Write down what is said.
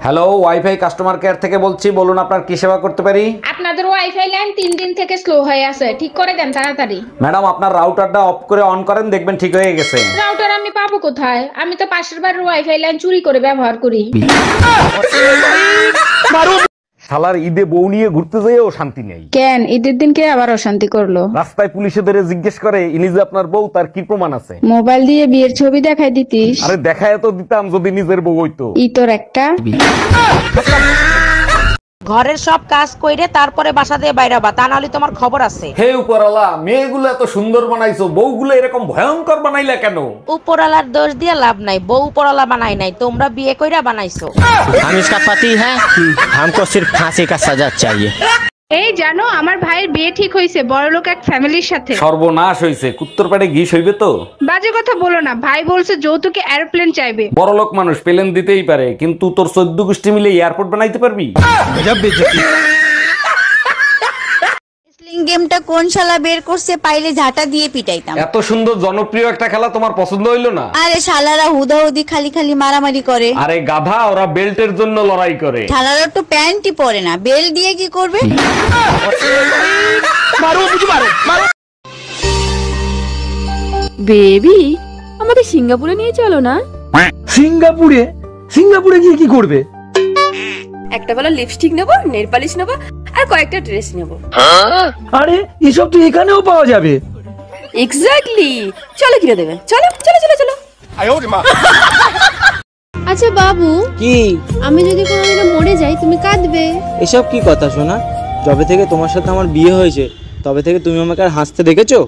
Hello, wifi customer care থেকে বলছি, বলুন আপনার কি সেবা করতে পারি। আপনাদের ওয়াইফাই লাইন 3 দিন থেকে স্লো হয়ে আছে, ঠিক করে দেন তাড়াতাড়ি। ম্যাডাম, আপনার রাউটারটা অফ করে অন করেন, দেখবেন ঠিক হয়ে গেছে। রাউটার আমি পাবো কোথায়? আমি তো পাশের বাড়ির ওয়াইফাই লাইন চুরি করে ব্যবহার করি। শালার ঈদে বউ নিয়ে ঘুরতে যেয়েও শান্তি নেই। কেন ঈদের দিন কে আবার অশান্তি করলো? রাস্তায় পুলিশে ধরে জিজ্ঞেস করে ইনি যে আপনার বউ, তার কি প্রমাণ আছে? মোবাইল দিয়ে বিয়ের ছবি দেখাই দিতিস। আরে দেখায় তো দিতাম যদি নিজের বউ হইতো। ই তোর একটা। ঘরের সব কাজ কইরে তারপরে বাসা দিয়ে বাইরাবা, তা নাহলে তোমার খবর আছে। হে উপরওয়ালা, মেয়েগুলো এত সুন্দর বানাইছো, বউগুলো এরকম ভয়ঙ্কর বানাইলা কেন? উপরওয়ালার দোষ দিয়ে লাভ নাই, বউ উপরওয়ালা বানাই নাই, তোমরা বিয়ে কইরা বানাইছো। हम इसका पति है, हमको सिर्फ फांसी का सजा चाहिए। এই জানো আমার ভাইয়ের বিয়ে ঠিক হয়েছে বড়লোক এক ফ্যামিলির সাথে। সর্বনাশ হইছে, কুত্তর পেটে ঘি হইবে তো। বাজে কথা বলো না, ভাই বলছে যৌতুকে এরোপ্লেন চাইবে। বড়লোক মানুষ প্লেন দিতেই পারে, কিন্তু তোর 14 গোষ্ঠী মিলে এয়ারপোর্ট বানাইতে পারবি? গেমটা কোন শালা বের করছে, পাইলে ঝাঁটা দিয়ে পিটাইতাম। এত সুন্দর জনপ্রিয় একটা খেলা তোমার পছন্দ হইলো না? আরে শালারা হুদাহুদি খালি খালি মারামারি করে। আরে গাধা, ওরা বেল্টের জন্য লড়াই করে। শালারা তো প্যান্টই পরে না, বেল দিয়ে কি করবে? বেবি, আমাকে সিঙ্গাপুরে নিয়ে চলো না। সিঙ্গাপুরে? সিঙ্গাপুরে গিয়ে কি করবে? একটা ভালো লিপস্টিক নেবো, নেল পালিশ নেবো, আর কয়েকটা ড্রেস নেবো। আরে এসব তো এখানেও পাওয়া যাবে। এক্স্যাক্টলি, চলো কিনে দেবে, চলো চলো চলো চলো। আচ্ছা বাবু, কি? আমি যদি কোনোদিনও মরে যাই তুমি কাঁদবে? এসব কি কথা শোনা? যবে থেকে তোমার সাথে আমার বিয়ে হয়েছে তবে থেকে তুমি আমাকে আর হাসতে দেখেছো?